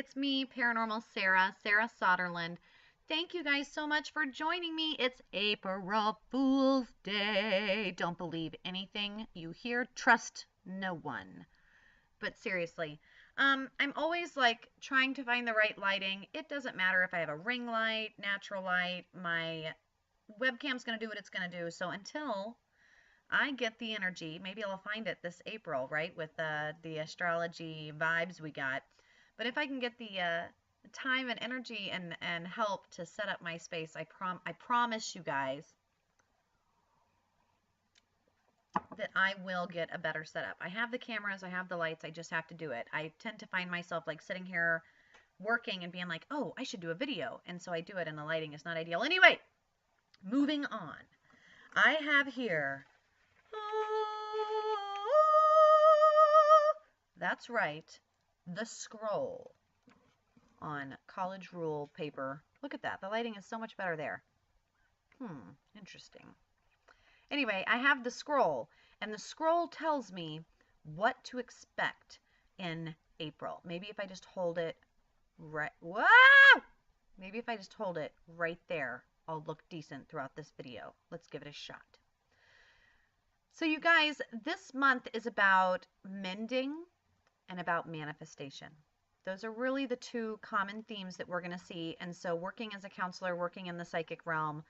It's me, Paranormal Sarah, Sarah Soderlund. Thank you guys so much for joining me. It's April Fool's Day. Don't believe anything you hear. Trust no one. But seriously, I'm always like trying to find the right lighting. It doesn't matter if I have a ring light, natural light, my webcam's going to do what it's going to do. So until I get the energy, maybe I'll find it this April, right, with the astrology vibes we got. But if I can get the time and energy and help to set up my space, I promise you guys that I will get a better setup. I have the cameras, I have the lights, I just have to do it. I tend to find myself like sitting here working and being like, oh, I should do a video. And so I do it and the lighting is not ideal. Anyway, moving on. I have here, that's right, the scroll on college rule paper. Look at that. The lighting is so much better there. Interesting. Anyway, I have the scroll, and the scroll tells me what to expect in April. Maybe if I just hold it right, whoa! Maybe if I just hold it right there, I'll look decent throughout this video. Let's give it a shot. So you guys, this month is about mending and about manifestation. Those are really the two common themes that we're going to see. And so working as a counselor, working in the psychic realm,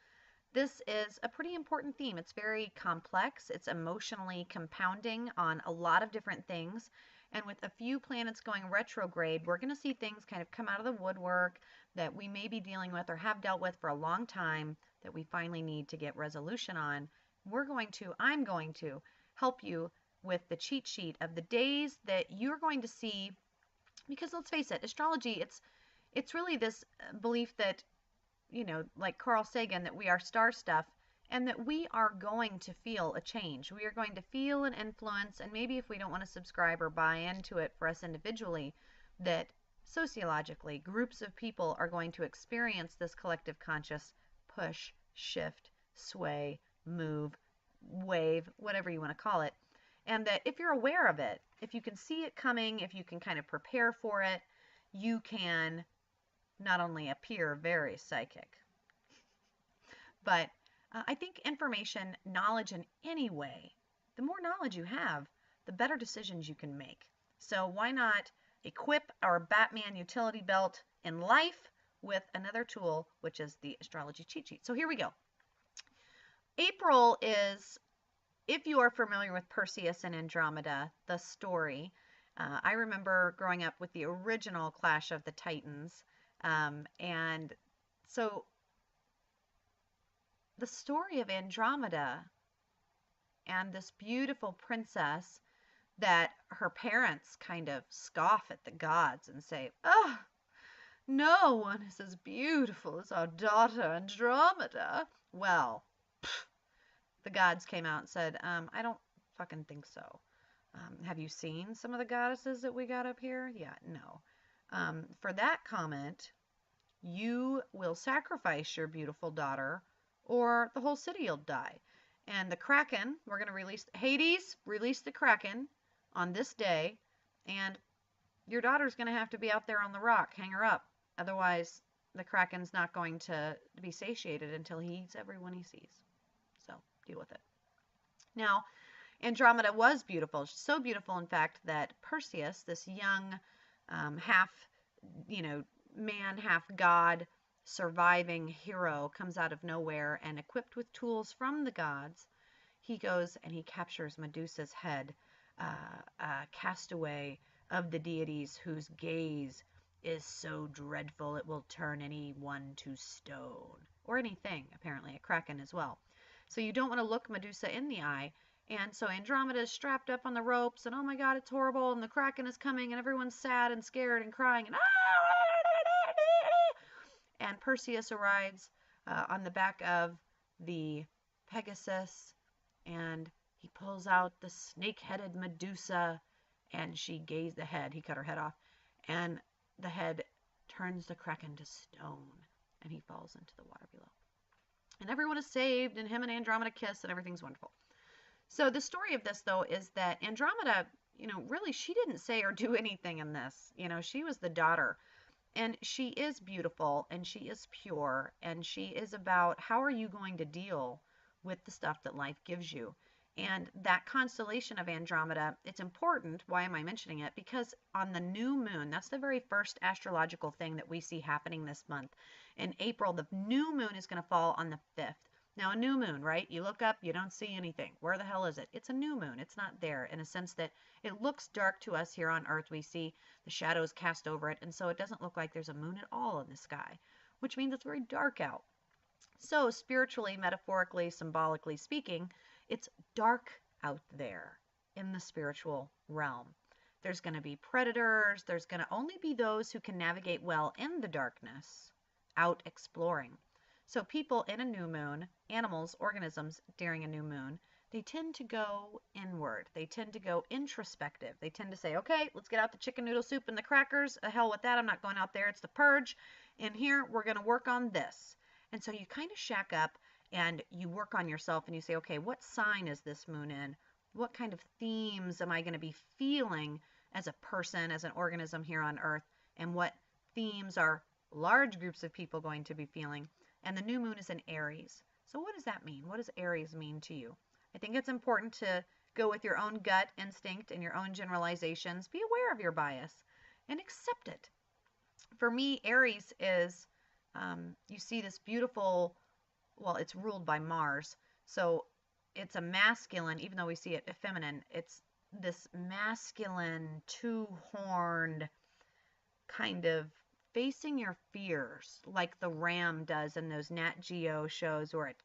this is a pretty important theme. It's very complex. It's emotionally compounding on a lot of different things. And with a few planets going retrograde, we're going to see things kind of come out of the woodwork that we may be dealing with or have dealt with for a long time that we finally need to get resolution on. I'm going to help you with the cheat sheet of the days that you're going to see, because let's face it, astrology, it's really this belief that, you know, like Carl Sagan, that we are star stuff and that we are going to feel a change. We are going to feel an influence, and maybe if we don't want to subscribe or buy into it for us individually, that sociologically groups of people are going to experience this collective conscious push, shift, sway, move, wave, whatever you want to call it. And that if you're aware of it, if you can see it coming, if you can kind of prepare for it, you can not only appear very psychic, but I think information, knowledge in any way, the more knowledge you have, the better decisions you can make. So why not equip our Batman utility belt in life with another tool, which is the astrology cheat sheet. So here we go. April is, if you are familiar with Perseus and Andromeda, the story, I remember growing up with the original Clash of the Titans. And so the story of Andromeda and this beautiful princess that her parents kind of scoff at the gods and say, oh, no one is as beautiful as our daughter Andromeda. Well, the gods came out and said, I don't fucking think so. Have you seen some of the goddesses that we got up here? Yeah, no. For that comment, you will sacrifice your beautiful daughter or the whole city will die. And the Kraken, we're going to release, Hades, release the Kraken on this day, and your daughter's going to have to be out there on the rock, hang her up. Otherwise, the Kraken's not going to be satiated until he eats everyone he sees. So deal with it. Now, Andromeda was beautiful. So beautiful, in fact, that Perseus, this young half, man, half god, surviving hero, comes out of nowhere and equipped with tools from the gods, he goes and he captures Medusa's head, a castaway of the deities whose gaze is so dreadful it will turn anyone to stone. Or anything, apparently, a kraken as well. So you don't want to look Medusa in the eye. And so Andromeda is strapped up on the ropes, and oh my god, it's horrible, and the Kraken is coming, and everyone's sad and scared and crying, and Perseus arrives on the back of the Pegasus, and he pulls out the snake-headed Medusa, and she gazed the head. He cut her head off, and the head turns the Kraken to stone, and he falls into the water below. And everyone is saved, and him and Andromeda kiss, and everything's wonderful. So the story of this, though, is that Andromeda, really, she didn't say or do anything in this. She was the daughter. And she is beautiful and she is pure and she is about how are you going to deal with the stuff that life gives you. And that constellation of Andromeda, it's important. Why am I mentioning it? Because on the new moon, that's the very first astrological thing that we see happening this month. In April, the new moon is going to fall on the 5th. Now, a new moon, right? You look up, you don't see anything. Where the hell is it? It's a new moon. It's not there in a sense that it looks dark to us here on Earth. We see the shadows cast over it, and so it doesn't look like there's a moon at all in the sky, which means it's very dark out. So, spiritually, metaphorically, symbolically speaking, it's dark out there in the spiritual realm. There's going to be predators. There's going to only be those who can navigate well in the darkness out exploring. So people in a new moon, animals, organisms during a new moon, they tend to go inward. They tend to go introspective. They tend to say, okay, let's get out the chicken noodle soup and the crackers. The hell with that. I'm not going out there. It's the purge. In here, we're going to work on this. And so you kind of shack up and you work on yourself and you say, okay, what sign is this moon in? What kind of themes am I going to be feeling as a person, as an organism here on Earth? And what themes are large groups of people going to be feeling? And the new moon is in Aries. So what does that mean? What does Aries mean to you? I think it's important to go with your own gut instinct and your own generalizations. Be aware of your bias and accept it. For me, Aries is, you see this beautiful, well, it's ruled by Mars. So it's a masculine, even though we see it feminine, it's this masculine, two-horned kind of facing your fears like the ram does in those Nat Geo shows where it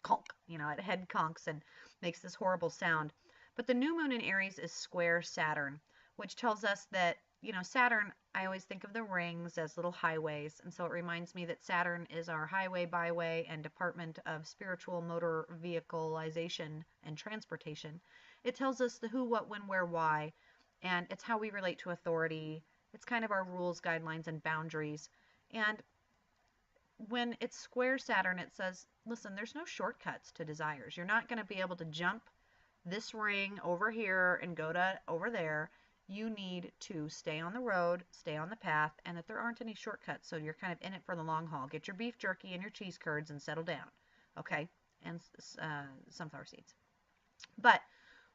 it head conks and makes this horrible sound. But the new moon in Aries is square Saturn, which tells us that, Saturn, I always think of the rings as little highways. And so it reminds me that Saturn is our highway, byway, and department of spiritual motor vehicleization and transportation. It tells us the who, what, when, where, why, and it's how we relate to authority. It's kind of our rules, guidelines, and boundaries. And when it's square Saturn, it says, listen, there's no shortcuts to desires. You're not going to be able to jump this ring over here and go to over there. You need to stay on the road, stay on the path, and that there aren't any shortcuts. So you're kind of in it for the long haul. Get your beef jerky and your cheese curds and settle down. Okay? And sunflower seeds. But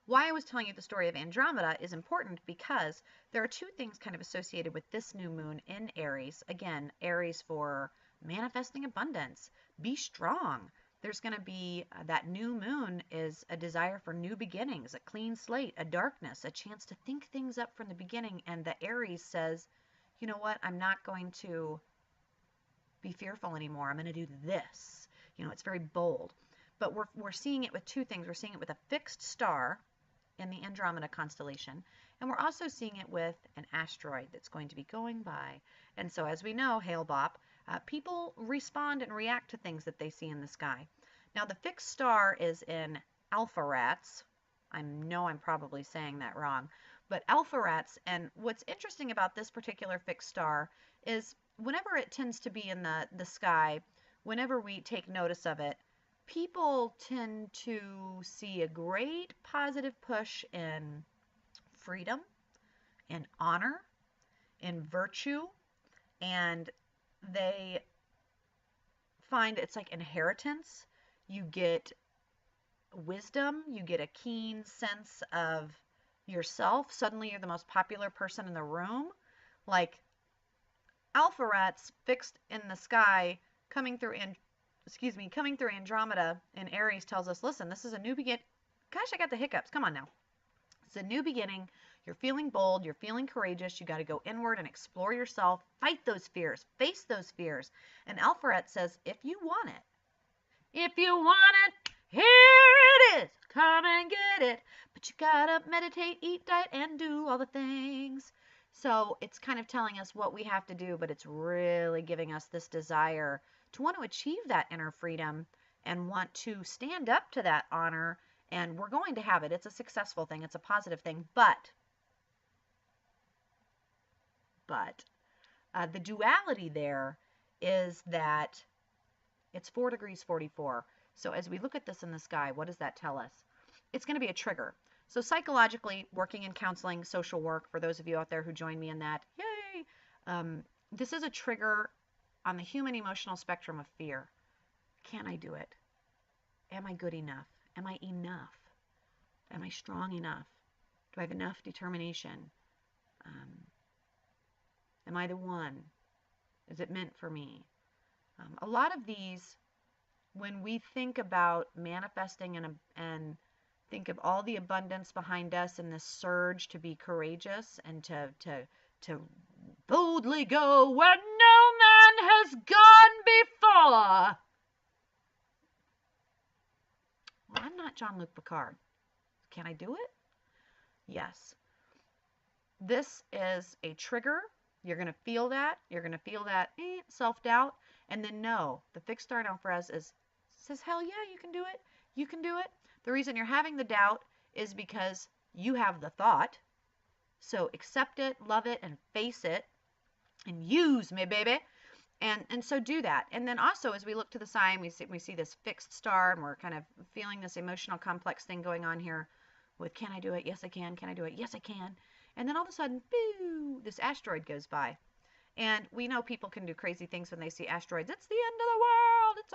why I was telling you the story of Andromeda is important because there are two things kind of associated with this new moon in Aries. Again, Aries for manifesting abundance. Be strong. There's going to be that new moon is a desire for new beginnings, a clean slate, a darkness, a chance to think things up from the beginning. And the Aries says, you know what? I'm not going to be fearful anymore. I'm going to do this. It's very bold. But we're seeing it with two things. We're seeing it with a fixed star in the Andromeda constellation, and we're also seeing it with an asteroid that's going to be going by. And so, as we know, Hale Bop, people respond and react to things that they see in the sky. Now, the fixed star is in Alpha-Rats. I know I'm probably saying that wrong, but Alpha-Rats, and what's interesting about this particular fixed star is whenever it tends to be in the sky, whenever we take notice of it, people tend to see a great positive push in freedom, in honor, in virtue, and they find it's like inheritance. You get wisdom, you get a keen sense of yourself. Suddenly you're the most popular person in the room. Like Alpha-Rats fixed in the sky coming through Andromeda in Aries tells us, listen, this is a new beginning. Gosh, I got the hiccups. Come on now. It's a new beginning. You're feeling bold. You're feeling courageous. You got to go inward and explore yourself. Fight those fears. Face those fears. And Alpharet says, if you want it, here it is. Come and get it. But you got to meditate, eat, diet, and do all the things. So it's kind of telling us what we have to do, but it's really giving us this desire to want to achieve that inner freedom and want to stand up to that honor. And we're going to have it. It's a successful thing. It's a positive thing. But the duality there is that it's 4 degrees 44. So as we look at this in the sky, what does that tell us? It's going to be a trigger. So psychologically, working in counseling, social work, for those of you out there who join me in that, yay! this is a trigger on the human emotional spectrum of fear. Can I do it? Am I good enough? Am I enough? Am I strong enough? Do I have enough determination? Am I the one? Is it meant for me? A lot of these, when we think about manifesting and think of all the abundance behind us and this surge to be courageous and to boldly go where no man has gone before. Well, I'm not Jean-Luc Picard. Can I do it? Yes. This is a trigger. You're going to feel that. You're going to feel that self-doubt. And then no, the fixed star in Alfres says, hell yeah, you can do it. You can do it. The reason you're having the doubt is because you have the thought. So accept it, love it, and face it. And use me, baby. And so do that. And then also, as we look to the sign, we see this fixed star, and we're kind of feeling this emotional complex thing going on here with, can I do it? Yes, I can. Can I do it? Yes, I can. And then all of a sudden, boo, this asteroid goes by. And we know people can do crazy things when they see asteroids. It's the end of the world. It's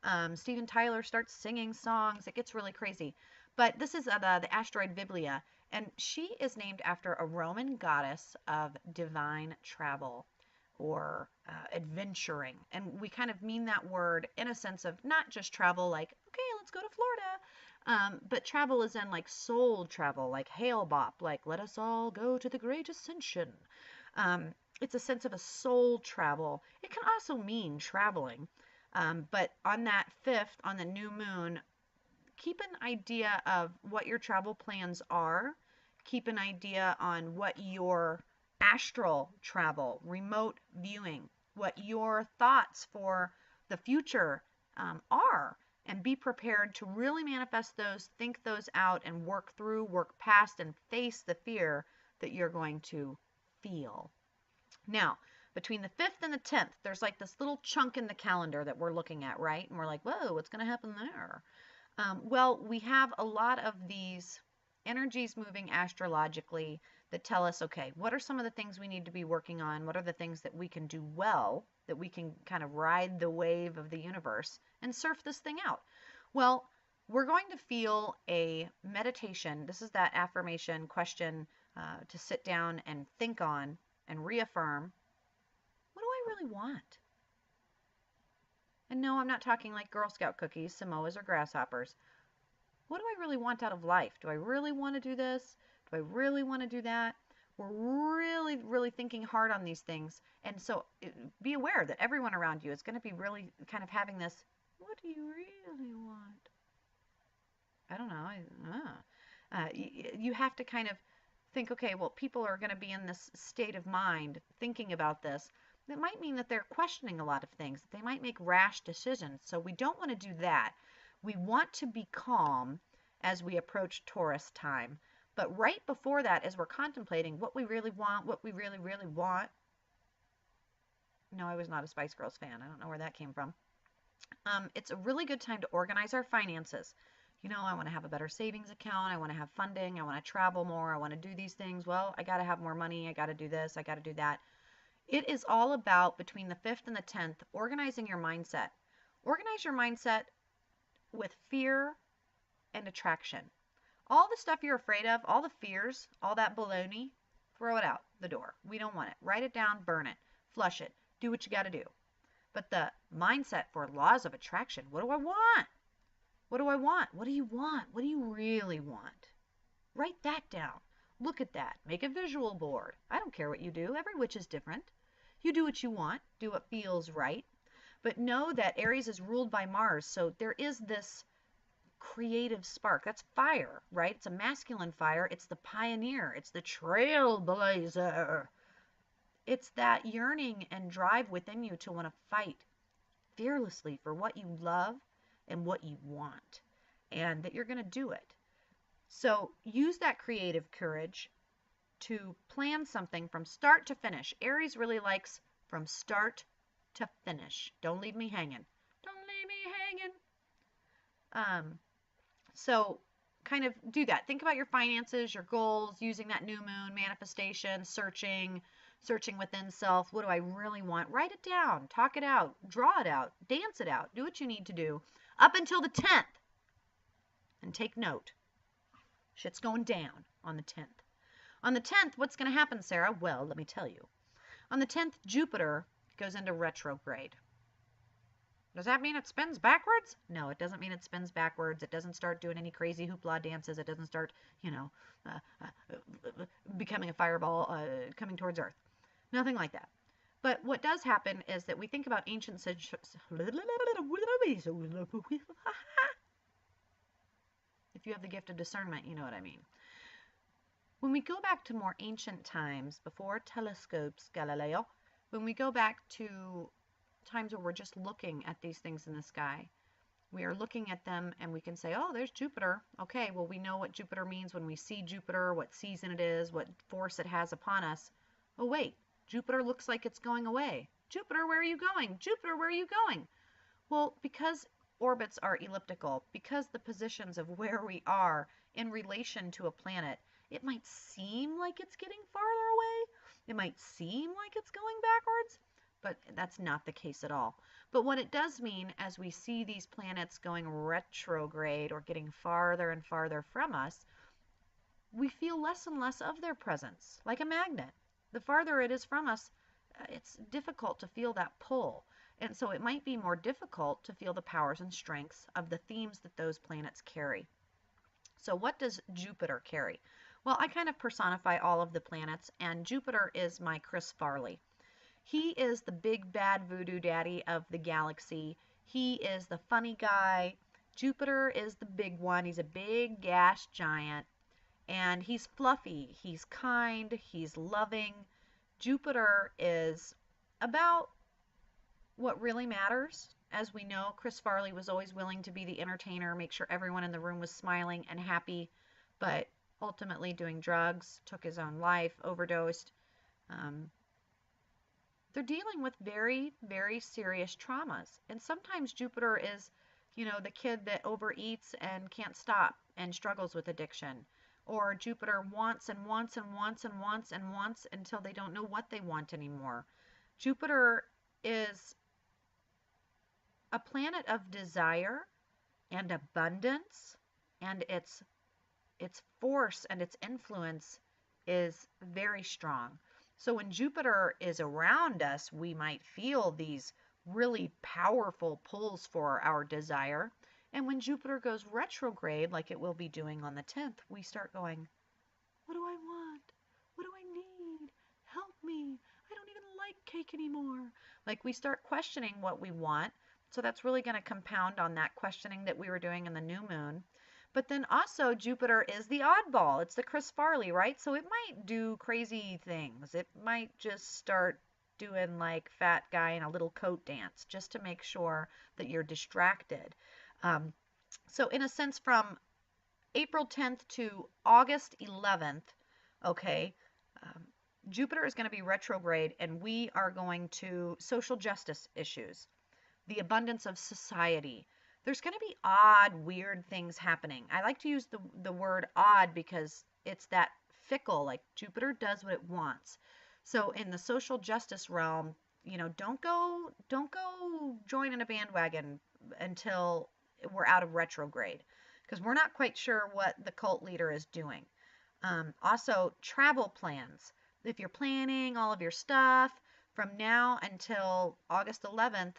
Armageddon. Steven Tyler starts singing songs. It gets really crazy. But this is the asteroid Viblia. And she is named after a Roman goddess of divine travel or adventuring. And we kind of mean that word in a sense of not just travel like, okay, let's go to Florida. But travel is in like soul travel, like Hail Bop, like let us all go to the great ascension. It's a sense of a soul travel. It can also mean traveling. But on that 5th, on the new moon, keep an idea of what your travel plans are. Keep an idea on what your astral travel, remote viewing, what your thoughts for the future are, and be prepared to really manifest those, think those out, and work through, work past, and face the fear that you're going to feel. Now, between the 5th and the 10th, there's like this little chunk in the calendar that we're looking at, right? And we're like, whoa, what's going to happen there? Well, we have a lot of these energies moving astrologically that tell us, okay, what are some of the things we need to be working on? What are the things that we can do well, that we can kind of ride the wave of the universe and surf this thing out? Well, we're going to feel a meditation. This is that affirmation question to sit down and think on and reaffirm, what do I really want? And no, I'm not talking like Girl Scout cookies, Samoas, or grasshoppers. What do I really want out of life? Do I really want to do this? Do I really want to do that? We're really, really thinking hard on these things. And so be aware that everyone around you is going to be really kind of having this, what do you really want? I don't know. You have to kind of think, okay, well, people are going to be in this state of mind thinking about this. That might mean that they're questioning a lot of things. They might make rash decisions. So we don't want to do that. We want to be calm as we approach Taurus time. But right before that, as we're contemplating what we really want, what we really, really want. No, I was not a Spice Girls fan. I don't know where that came from. It's a really good time to organize our finances. You know, I want to have a better savings account. I want to have funding. I want to travel more. I want to do these things. Well, I got to have more money. I got to do this. I got to do that. It is all about, between the 5th and the 10th, organizing your mindset. Organize your mindset with fear and attraction. All the stuff you're afraid of, all the fears, all that baloney, throw it out the door. We don't want it. Write it down, burn it, flush it, do what you got to do. But the mindset for laws of attraction, what do I want? What do I want? What do you want? What do you really want? Write that down. Look at that. Make a visual board. I don't care what you do. Every witch is different. You do what you want. Do what feels right. But know that Aries is ruled by Mars, so there is this creative spark. That's fire, right? It's a masculine fire. It's the pioneer. It's the trailblazer. It's that yearning and drive within you to want to fight fearlessly for what you love and what you want, and that you're going to do it. So use that creative courage to plan something from start to finish. Aries really likes from start to finish. Don't leave me hanging. Don't leave me hanging. So kind of do that. Think about your finances, your goals, using that new moon, manifestation, searching, searching within self. What do I really want? Write it down, talk it out, draw it out, dance it out, do what you need to do up until the 10th. And take note, shit's going down on the 10th. On the 10th, what's going to happen, Sarah? Well, let me tell you. On the 10th, Jupiter goes into retrograde. Does that mean it spins backwards? No, it doesn't mean it spins backwards. It doesn't start doing any crazy hoopla dances. It doesn't start, becoming a fireball coming towards Earth. Nothing like that. But what does happen is that we think about ancient if you have the gift of discernment, you know what I mean. When we go back to more ancient times, before telescopes, Galileo, when we go back to times where we're just looking at these things in the sky, we are looking at them and we can say, oh, there's Jupiter. Okay, well, we know what Jupiter means when we see Jupiter, what season it is, what force it has upon us. Oh, wait, Jupiter looks like it's going away. Jupiter, where are you going? Jupiter, where are you going? Well, because orbits are elliptical, because the positions of where we are in relation to a planet, it might seem like it's getting farther away. It might seem like it's going backwards, but that's not the case at all. But what it does mean, as we see these planets going retrograde or getting farther and farther from us, we feel less and less of their presence, like a magnet. The farther it is from us, it's difficult to feel that pull. And so it might be more difficult to feel the powers and strengths of the themes that those planets carry. So what does Jupiter carry? Well, I kind of personify all of the planets, and Jupiter is my Chris Farley. He is the big bad voodoo daddy of the galaxy. He is the funny guy. Jupiter is the big one. He's a big gas giant, and he's fluffy. He's kind. He's loving. Jupiter is about what really matters. As we know, Chris Farley was always willing to be the entertainer, make sure everyone in the room was smiling and happy, but ultimately doing drugs, took his own life, overdosed. They're dealing with very, very serious traumas. And sometimes Jupiter is, the kid that overeats and can't stop and struggles with addiction. Or Jupiter wants and wants and wants and wants and wants until they don't know what they want anymore. Jupiter is a planet of desire and abundance, and its force and its influence is very strong. So when Jupiter is around us, we might feel these really powerful pulls for our desire. And when Jupiter goes retrograde, like it will be doing on the 10th, we start going, what do I want? What do I need? Help me. I don't even like cake anymore. Like we start questioning what we want. So that's really going to compound on that questioning that we were doing in the new moon. But then also Jupiter is the oddball. It's the Chris Farley, right? So it might do crazy things. It might just start doing like fat guy in a little coat dance just to make sure that you're distracted. So in a sense, from April 10th to August 11th, okay, Jupiter is going to be retrograde, and we are going to social justice issues, the abundance of society. There's going to be odd, weird things happening. I like to use the word odd because it's that fickle, like Jupiter does what it wants. So in the social justice realm, don't go join in a bandwagon until we're out of retrograde, because we're not quite sure what the cult leader is doing. Also, travel plans. If you're planning all of your stuff from now until August 11th,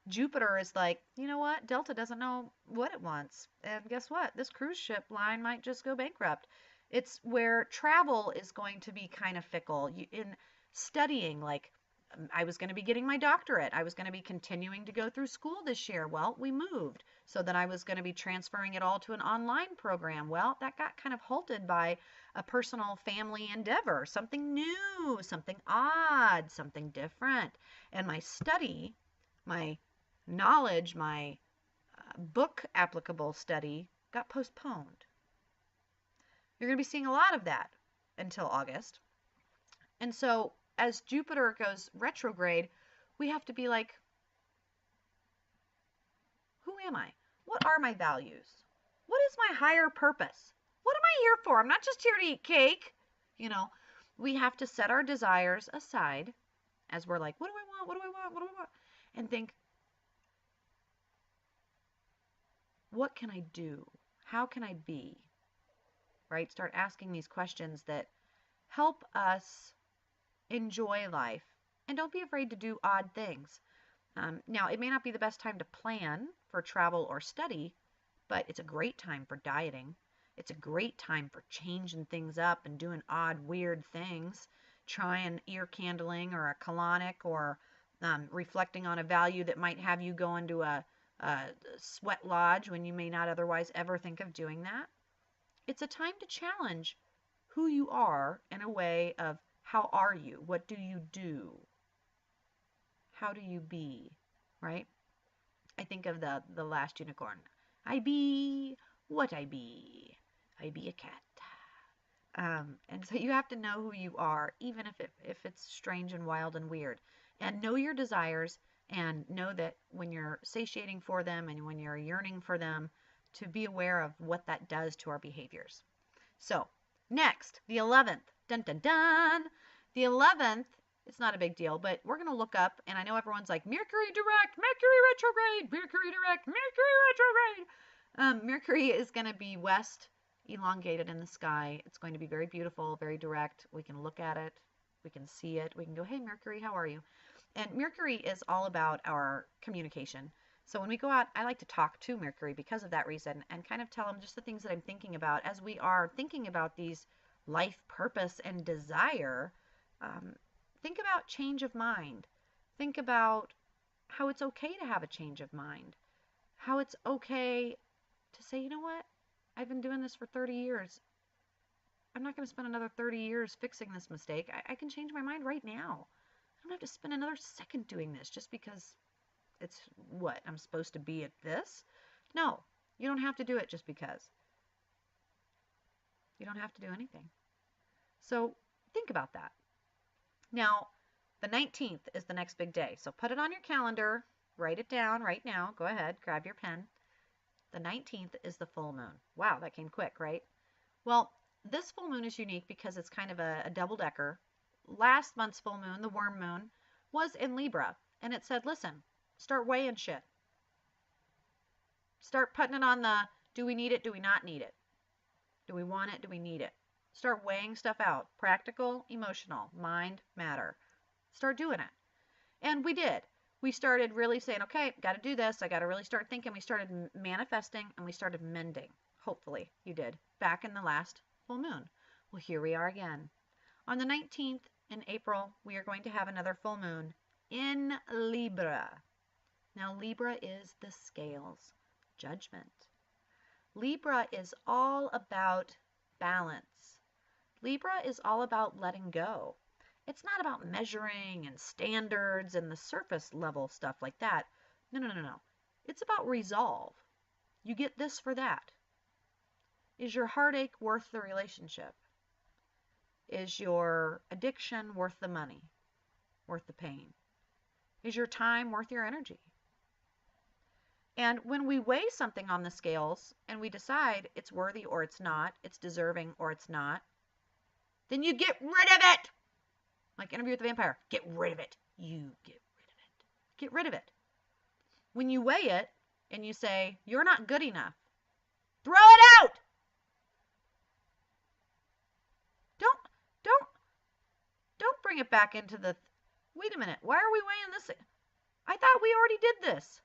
Jupiter is like, you know what? Delta doesn't know what it wants. And guess what? This cruise ship line might just go bankrupt. It's where travel is going to be kind of fickle. In studying, like, I was going to be getting my doctorate. I was going to be continuing to go through school this year. Well, we moved. So then I was going to be transferring it all to an online program. Well, that got kind of halted by a personal family endeavor, something new, something odd, something different. And my study, my knowledge, my book applicable study got postponed. You're going to be seeing a lot of that until August. And so as Jupiter goes retrograde, we have to be like, who am I? What are my values? What is my higher purpose? What am I here for? I'm not just here to eat cake. we have to set our desires aside as we're like, what do I want? What do I want? What do I want? And think, what can I do? How can I be? Right? Start asking these questions that help us enjoy life. And don't be afraid to do odd things. Now, it may not be the best time to plan for travel or study, but it's a great time for dieting. It's a great time for changing things up and doing odd, weird things. Trying ear candling or a colonic, or reflecting on a value that might have you go into a sweat lodge when you may not otherwise ever think of doing that. It's a time to challenge who you are in a way of, how are you? What do you do? How do you be? Right? I think of the last unicorn. I be what I be. I be a cat. And so you have to know who you are, even if it's strange and wild and weird. And know your desires, and know that when you're satiating for them and when you're yearning for them, to be aware of what that does to our behaviors. So, next, the 11th. Dun dun dun! The 11th, it's not a big deal, but we're going to look up, and I know everyone's like, Mercury direct, Mercury retrograde, Mercury direct, Mercury retrograde. Mercury is going to be west, elongated in the sky. It's going to be very beautiful, very direct. We can look at it. We can see it. We can go, hey, Mercury, how are you? And Mercury is all about our communication. So when we go out, I like to talk to Mercury because of that reason, and kind of tell him just the things that I'm thinking about as we are thinking about these life purpose and desire. Think about change of mind. Think about how it's okay to have a change of mind. How it's okay to say, you know what? I've been doing this for 30 years. I'm not going to spend another 30 years fixing this mistake. I can change my mind right now. I don't have to spend another second doing this just because it's what I'm supposed to be at this. No, you don't have to do it just because. You don't have to do anything. So think about that. Now, the 19th is the next big day. So put it on your calendar. Write it down right now. Go ahead, grab your pen. The 19th is the full moon. Wow, that came quick, right? Well, this full moon is unique because it's kind of a double-decker. Last month's full moon, the worm moon, was in Libra. And it said, listen, start weighing shit. Start putting it on the, do we need it, do we not need it? Do we want it, do we need it? Start weighing stuff out. Practical, emotional, mind, matter. Start doing it. And we did. We started really saying, okay, got to do this. I got to really start thinking. We started manifesting and we started mending. Hopefully you did. Back in the last full moon. Well, here we are again. On the 19th in April, we are going to have another full moon in Libra. Now, Libra is the scales, judgment. Libra is all about balance. Libra is all about letting go. It's not about measuring and standards and the surface level stuff like that. No. It's about resolve. You get this for that. Is your heartache worth the relationship? Is your addiction worth the money? Worth the pain? Is your time worth your energy? And when we weigh something on the scales and we decide it's worthy or it's not, it's deserving or it's not, then you get rid of it. Like Interview with the Vampire. Get rid of it. You get rid of it. Get rid of it. When you weigh it and you say, you're not good enough, throw it out. Don't bring it back into the, wait a minute, why are we weighing this? I thought we already did this.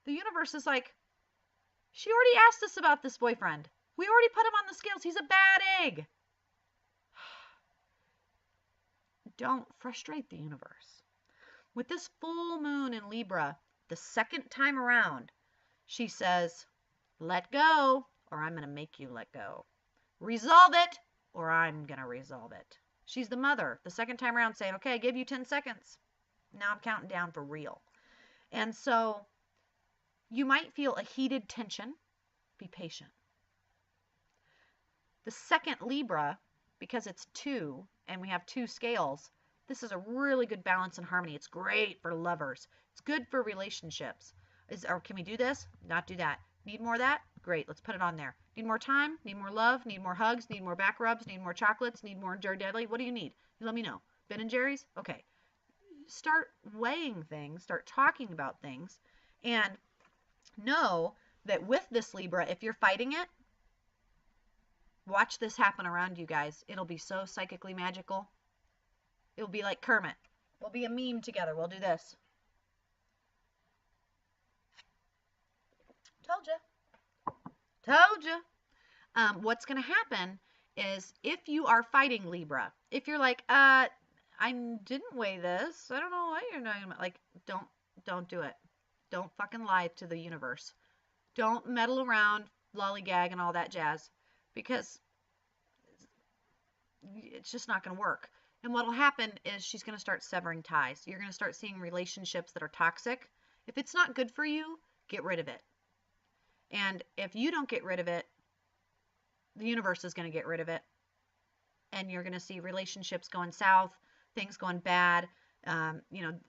The universe is like, she already asked us about this boyfriend. We already put him on the scales. He's a bad egg. Don't frustrate the universe. With this full moon in Libra, the second time around, she says, let go, or I'm going to make you let go. Resolve it, or I'm going to resolve it. She's the mother, the second time around, saying, okay, I gave you 10 seconds. Now I'm counting down for real. And so you might feel a heated tension. Be patient. The second Libra, because it's 2 and we have 2 scales, this is a really good balance and harmony. It's great for lovers. It's good for relationships. Or can we do this? Not do that. Need more of that? Great, let's put it on there. Need more time? Need more love? Need more hugs? Need more back rubs? Need more chocolates? Need more Ghirardelli? What do you need? You let me know. Ben and Jerry's? Okay. Start weighing things, start talking about things, and know that with this Libra, if you're fighting it, watch this happen around you guys. It'll be so psychically magical. It'll be like Kermit. We'll be a meme together. We'll do this. Told you. Told you. What's going to happen is if you are fighting Libra, if you're like, I didn't weigh this. I don't know what you're talking about. Like, don't do it. Don't fucking lie to the universe. Don't meddle around, lollygag, and all that jazz, because it's just not going to work. And what'll happen is she's going to start severing ties. You're going to start seeing relationships that are toxic. If it's not good for you, get rid of it. And if you don't get rid of it, the universe is going to get rid of it. And you're going to see relationships going south, things going bad.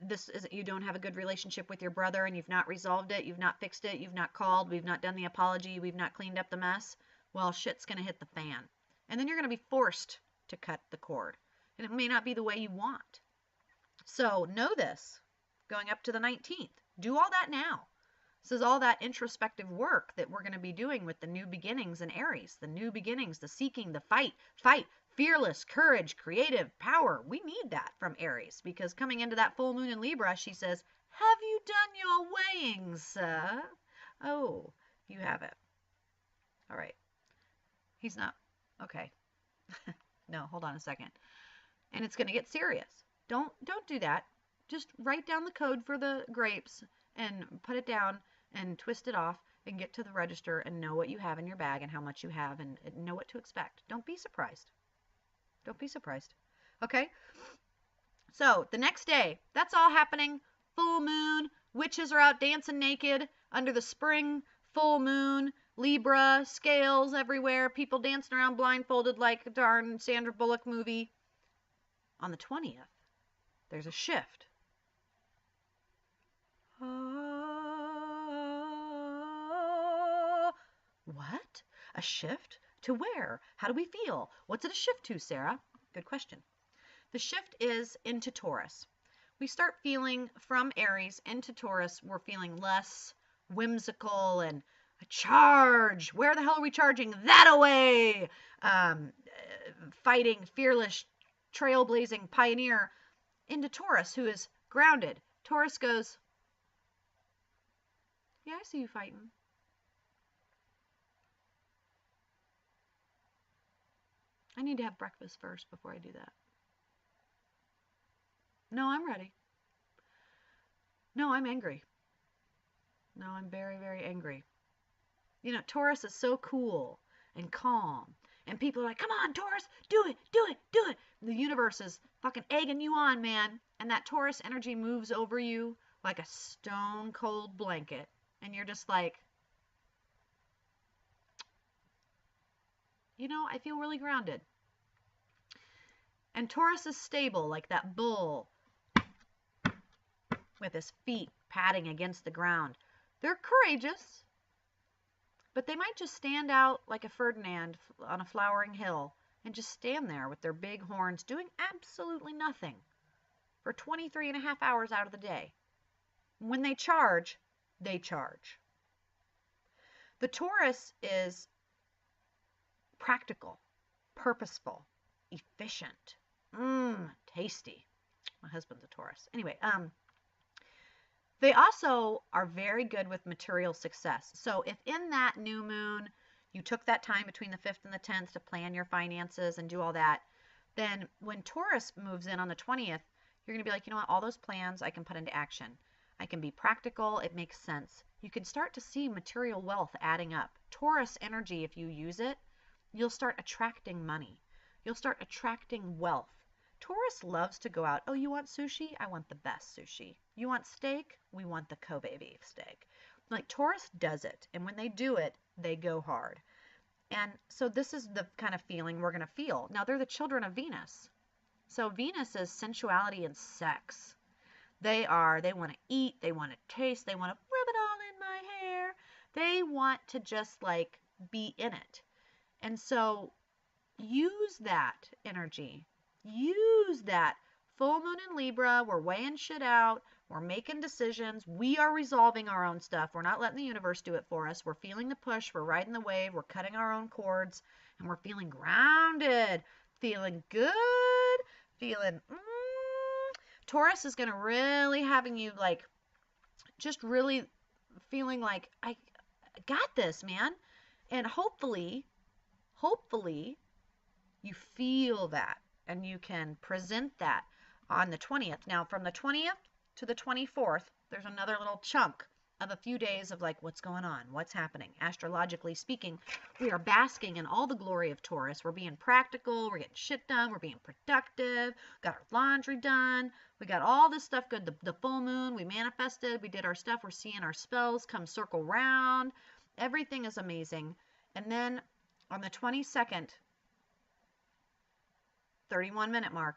This is, you don't have a good relationship with your brother and you've not resolved it, you've not fixed it, you've not called, we've not done the apology, we've not cleaned up the mess. Well, shit's going to hit the fan. And then you're going to be forced to cut the cord. And it may not be the way you want. So know this going up to the 19th. Do all that now. This is all that introspective work that we're going to be doing with the new beginnings in Aries. The new beginnings, the seeking, the fight, fearless, courage, creative, power. We need that from Aries, because coming into that full moon in Libra, she says, have you done your weighing, sir? Oh, you have it. All right. He's not. Okay. No, hold on a second. And it's going to get serious. Don't do that. Just write down the code for the grapes and put it down and twist it off and get to the register and know what you have in your bag and how much you have and know what to expect. Don't be surprised. Don't be surprised. Okay? So the next day, that's all happening. Full moon. Witches are out dancing naked under the spring full moon. Libra, scales everywhere. People dancing around blindfolded like a darn Sandra Bullock movie. On the 20th, there's a shift. What? A shift? To where? How do we feel? What's it a shift to, Sarah? Good question. The shift is into Taurus. We start feeling from Aries into Taurus, we're feeling less whimsical and a charge. Where the hell are we charging? That away! Fighting, fearless, trailblazing pioneer into Taurus, who is grounded. Taurus goes, yeah, I see you fighting. I need to have breakfast first before I do that. No, I'm ready. No, I'm angry. No, I'm very, very angry. Taurus is so cool and calm. And people are like, come on, Taurus, do it, do it, do it. The universe is fucking egging you on, man. And that Taurus energy moves over you like a stone cold blanket. And you're just like, I feel really grounded. And Taurus is stable like that bull with his feet padding against the ground. They're courageous, but they might just stand out like a Ferdinand on a flowering hill and just stand there with their big horns doing absolutely nothing for 23 and a half hours out of the day. When they charge, they charge. The Taurus is practical, purposeful, efficient, tasty. My husband's a Taurus. Anyway, they also are very good with material success. So if in that new moon you took that time between the 5th and the 10th to plan your finances and do all that, then when Taurus moves in on the 20th, you're going to be like, you know what, all those plans I can put into action. I can be practical. It makes sense. You can start to see material wealth adding up. Taurus energy, if you use it, you'll start attracting money. You'll start attracting wealth. Taurus loves to go out. Oh, you want sushi? I want the best sushi. You want steak? We want the Kobe beef steak. Like, Taurus does it. And when they do it, they go hard. And so this is the kind of feeling we're going to feel. Now, they're the children of Venus. So Venus is sensuality and sex. They want to eat, they want to taste, they want to rub it all in my hair. They want to just like be in it. And so use that energy. Use that. Full moon in Libra, we're weighing shit out. We're making decisions. We are resolving our own stuff. We're not letting the universe do it for us. We're feeling the push. We're riding the wave. We're cutting our own cords. And we're feeling grounded, feeling good, feeling. Taurus is going to really having you like, just really feeling like, I got this, man. And hopefully, you feel that and you can present that on the 20th. Now, from the 20th to the 24th, there's another little chunk of a few days of like, what's going on? What's happening? Astrologically speaking, we are basking in all the glory of Taurus. We're being practical. We're getting shit done. We're being productive. Got our laundry done. We got all this stuff good. The full moon, we manifested. We did our stuff. We're seeing our spells come circle round. Everything is amazing. And then on the 22nd, 31-minute mark,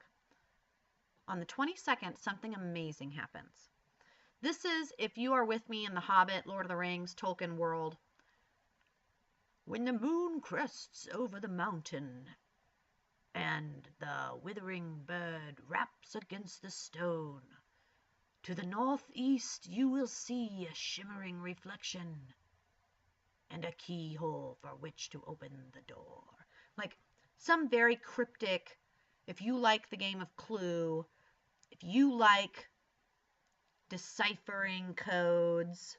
on the 22nd, something amazing happens. This is, if you are with me in the Hobbit, Lord of the Rings, Tolkien world, when the moon crests over the mountain and the withering bird raps against the stone, to the northeast you will see a shimmering reflection and a keyhole for which to open the door. Like some very cryptic, if you like the game of Clue, if you like deciphering codes,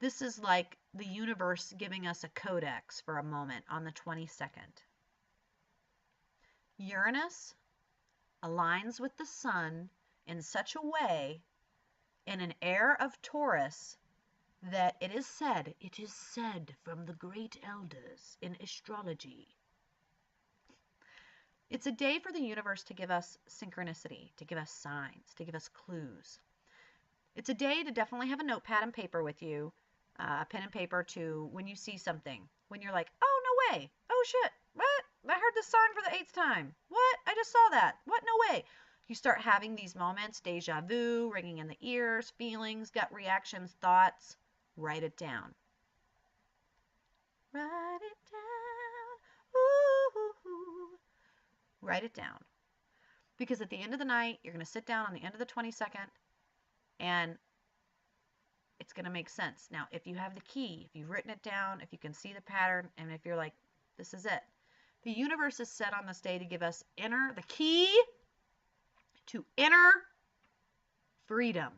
this is like the universe giving us a codex for a moment on the 22nd. Uranus aligns with the sun in such a way in an air of Taurus that it is said from the great elders in astrology. It's a day for the universe to give us synchronicity, to give us signs, to give us clues. It's a day to definitely have a notepad and paper with you, a pen and paper to when you see something, when you're like, oh, no way, oh shit, what? I heard this song for the 8th time. What? I just saw that. What? No way. You start having these moments, deja vu, ringing in the ears, feelings, gut reactions, thoughts. Write it down. Write it down. Ooh. Write it down. Because at the end of the night, you're going to sit down on the end of the 22nd and it's going to make sense. Now, if you have the key, if you've written it down, if you can see the pattern, and if you're like, this is it. The universe is set on this day to give us the key to inner freedom.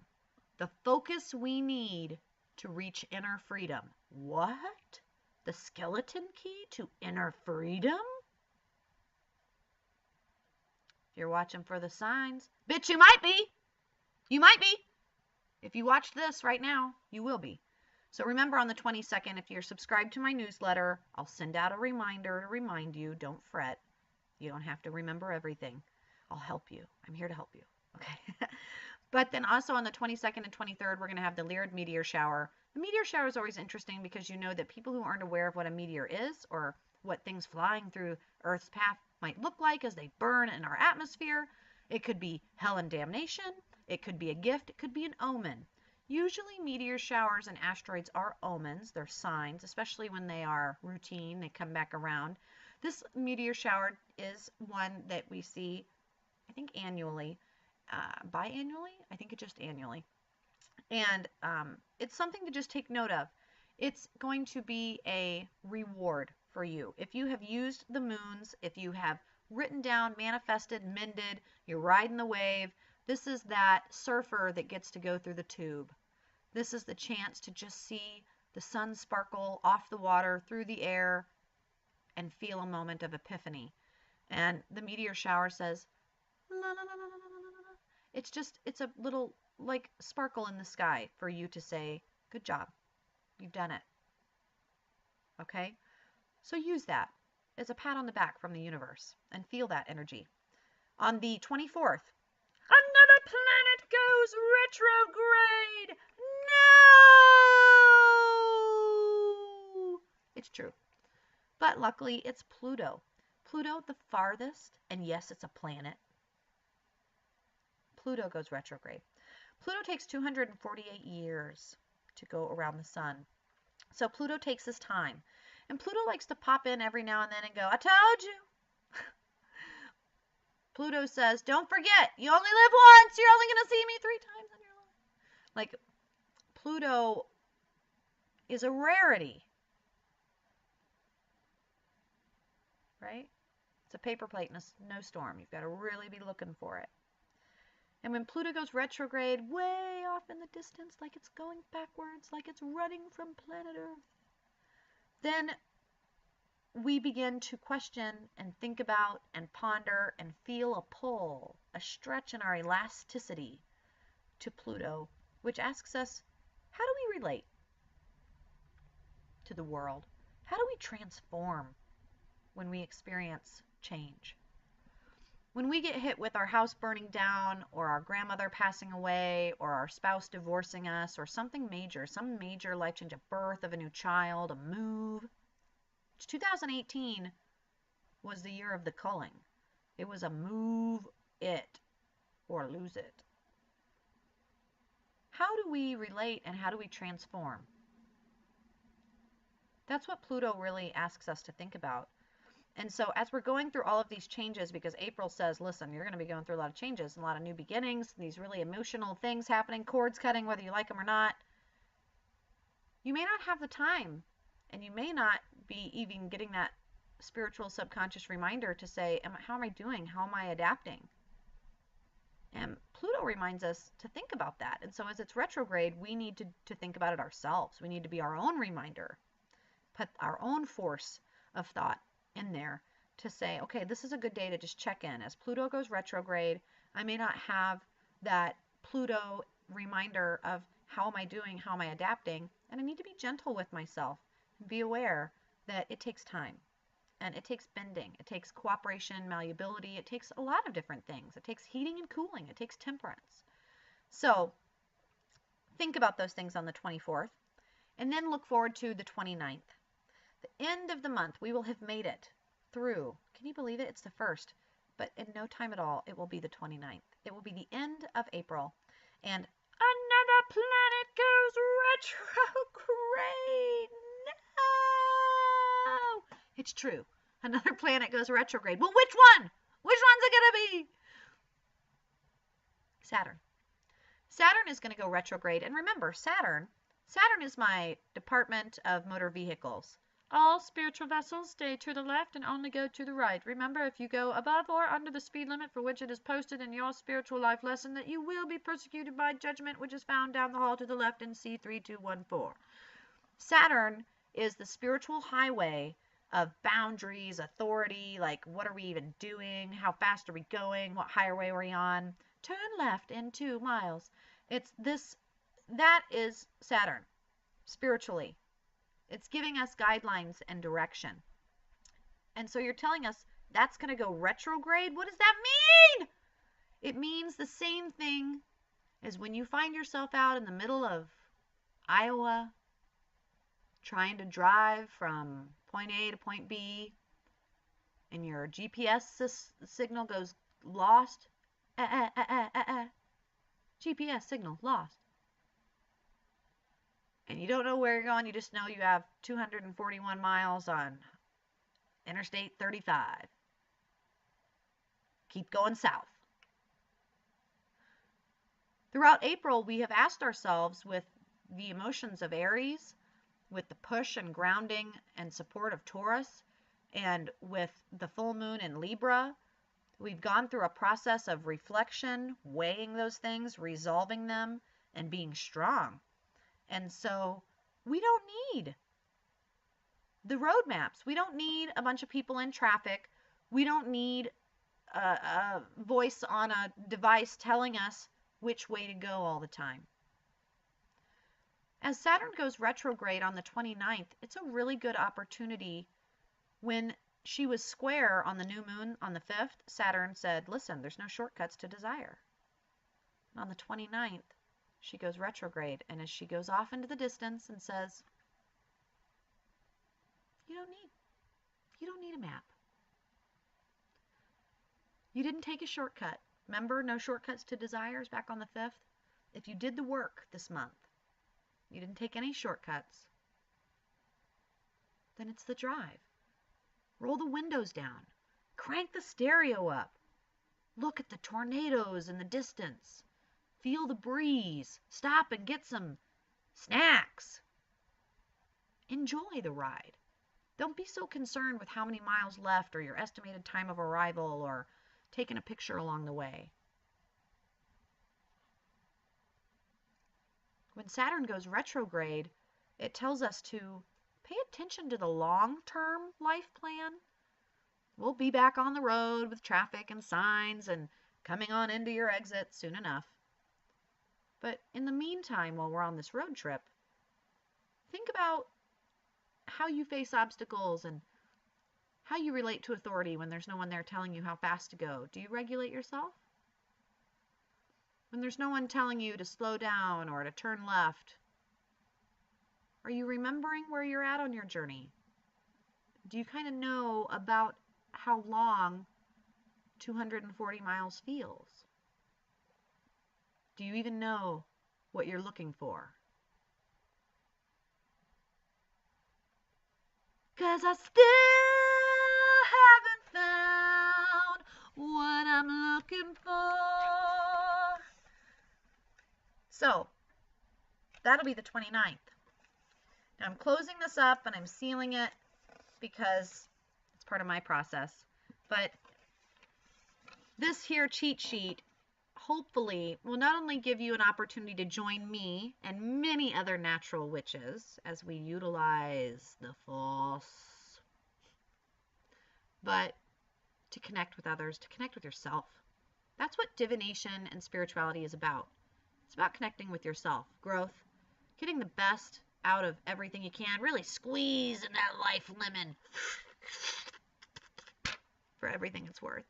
The focus we need to reach inner freedom. What? The skeleton key to inner freedom? If you're watching for the signs, bitch, you might be. You might be. If you watch this right now, you will be. So remember on the 22nd, if you're subscribed to my newsletter, I'll send out a reminder to remind you. Don't fret. You don't have to remember everything. I'll help you. I'm here to help you. Okay. But then also on the 22nd and 23rd, we're going to have the Lyrid meteor shower. The meteor shower is always interesting because you know that people who aren't aware of what a meteor is or what things flying through Earth's path might look like as they burn in our atmosphere. It could be hell and damnation. It could be a gift. It could be an omen. Usually meteor showers and asteroids are omens. They're signs, especially when they are routine. They come back around. This meteor shower is one that we see, I think, annually. Biannually? I think it's just annually. And it's something to just take note of. It's going to be a reward for you. If you have used the moons, if you have written down, manifested, mended, you're riding the wave, this is that surfer that gets to go through the tube. This is the chance to just see the sun sparkle off the water, through the air, and feel a moment of epiphany. And the meteor shower says, la, la, la, la, la, la, la. It's a little like sparkle in the sky for you to say, good job, you've done it. Okay? So use that as a pat on the back from the universe and feel that energy. On the 24th, another planet goes retrograde. No! It's true. But luckily, it's Pluto. Pluto, the farthest, and yes, it's a planet. Pluto goes retrograde. Pluto takes 248 years to go around the sun. So Pluto takes his time. And Pluto likes to pop in every now and then and go, I told you. Pluto says, don't forget, you only live once. You're only going to see me 3 times in your life. Like, Pluto is a rarity, right? It's a paper plate in a snowstorm. You've got to really be looking for it. And when Pluto goes retrograde, way off in the distance, like it's going backwards, like it's running from planet Earth, then we begin to question and think about and ponder and feel a pull, a stretch in our elasticity to Pluto, which asks us, how do we relate to the world? How do we transform when we experience change? When we get hit with our house burning down, or our grandmother passing away, or our spouse divorcing us, or something major, some major life change, a birth of a new child, a move. 2018 was the year of the culling. It was a move it or lose it. How do we relate and how do we transform? That's what Pluto really asks us to think about. And so as we're going through all of these changes, because April says, listen, you're going to be going through a lot of changes, a lot of new beginnings, these really emotional things happening, cords cutting, whether you like them or not. You may not have the time, and you may not be even getting that spiritual subconscious reminder to say, how am I doing? How am I adapting? And Pluto reminds us to think about that. And so as it's retrograde, we need to think about it ourselves. We need to be our own reminder, put our own force of thought in there to say, okay, this is a good day to just check in. As Pluto goes retrograde, I may not have that Pluto reminder of how am I doing, how am I adapting, and I need to be gentle with myself and be aware that it takes time and it takes bending, it takes cooperation, malleability, it takes a lot of different things. It takes heating and cooling, it takes temperance. So think about those things on the 24th and then look forward to the 29th. The end of the month, we will have made it through. Can you believe it? It's the 1st. But in no time at all, it will be the 29th. It will be the end of April. And another planet goes retrograde. No! It's true. Another planet goes retrograde. Well, which one? Which one's it going to be? Saturn. Saturn is going to go retrograde. And remember, Saturn is my department of motor vehicles. All spiritual vessels stay to the left and only go to the right. Remember, if you go above or under the speed limit for which it is posted in your spiritual life lesson, that you will be persecuted by judgment, which is found down the hall to the left in C3214. Saturn is the spiritual highway of boundaries, authority, like what are we even doing? How fast are we going? What highway are we on? Turn left in 2 miles. That is Saturn, spiritually. It's giving us guidelines and direction. And so you're telling us that's going to go retrograde? What does that mean? It means the same thing as when you find yourself out in the middle of Iowa trying to drive from point A to point B and your GPS signal goes lost. GPS signal lost. And you don't know where you're going, you just know you have 241 miles on Interstate 35. Keep going south. Throughout April, we have asked ourselves, with the emotions of Aries, with the push and grounding and support of Taurus, and with the full moon in Libra, we've gone through a process of reflection, weighing those things, resolving them, and being strong. And so we don't need the roadmaps. We don't need a bunch of people in traffic. We don't need a voice on a device telling us which way to go all the time. As Saturn goes retrograde on the 29th, it's a really good opportunity. When she was square on the new moon on the 5th, Saturn said, listen, there's no shortcuts to desire. And on the 29th, she goes retrograde, and as she goes off into the distance and says, you don't need a map. You didn't take a shortcut. Remember, no shortcuts to desires back on the 5th? If you did the work this month, you didn't take any shortcuts, then it's the drive. Roll the windows down. Crank the stereo up. Look at the tornadoes in the distance. Feel the breeze. Stop and get some snacks. Enjoy the ride. Don't be so concerned with how many miles left or your estimated time of arrival or taking a picture along the way. When Saturn goes retrograde, it tells us to pay attention to the long-term life plan. We'll be back on the road with traffic and signs and coming on into your exit soon enough. But in the meantime, while we're on this road trip, think about how you face obstacles and how you relate to authority when there's no one there telling you how fast to go. Do you regulate yourself? When there's no one telling you to slow down or to turn left, are you remembering where you're at on your journey? Do you kind of know about how long 240 miles feels? Do you even know what you're looking for? 'Cause I still haven't found what I'm looking for. So, that'll be the 29th. Now I'm closing this up and I'm sealing it because it's part of my process. But this here cheat sheet hopefully will not only give you an opportunity to join me and many other natural witches as we utilize the Force, but to connect with others, to connect with yourself. That's what divination and spirituality is about. It's about connecting with yourself, growth, getting the best out of everything you can, really squeezing that life lemon for everything it's worth.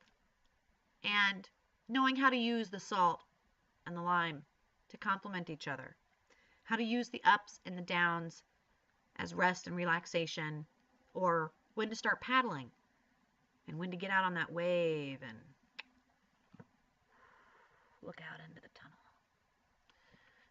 And knowing how to use the salt and the lime to complement each other. How to use the ups and the downs as rest and relaxation, or when to start paddling and when to get out on that wave and look out into the tunnel.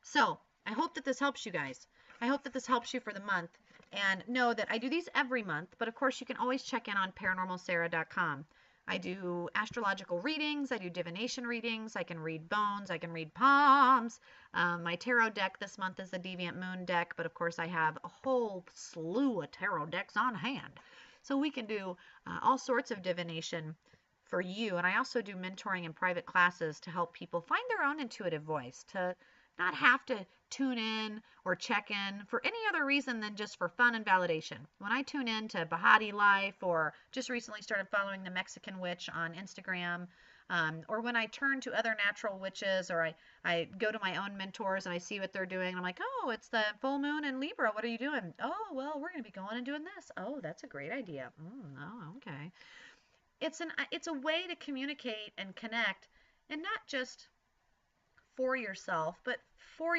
So, I hope that this helps you guys. I hope that this helps you for the month. And know that I do these every month, but of course you can always check in on paranormalsarah.com. I do astrological readings, I do divination readings, I can read bones, I can read palms. My tarot deck this month is the Deviant Moon deck, but of course I have a whole slew of tarot decks on hand. So we can do all sorts of divination for you. And I also do mentoring and private classes to help people find their own intuitive voice, to not have to tune in or check in for any other reason than just for fun and validation. When I tune in to Bahati Life, or just recently started following the Mexican Witch on Instagram, or when I turn to other natural witches, or I go to my own mentors and I see what they're doing, and I'm like, oh, it's the full moon in Libra. What are you doing? Oh, well, we're going to be going and doing this. Oh, that's a great idea. Oh, okay. It's a way to communicate and connect, and not just for yourself, but for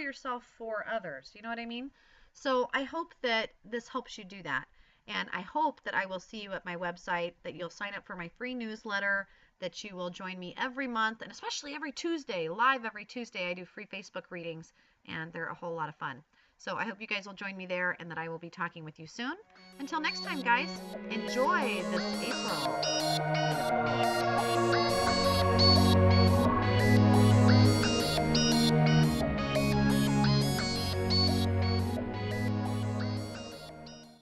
others. You know what I mean? So I hope that this helps you do that. And I hope that I will see you at my website, that you'll sign up for my free newsletter, that you will join me every month, and especially every Tuesday, live every Tuesday. I do free Facebook readings, and they're a whole lot of fun. So I hope you guys will join me there, and that I will be talking with you soon. Until next time, guys, enjoy this April.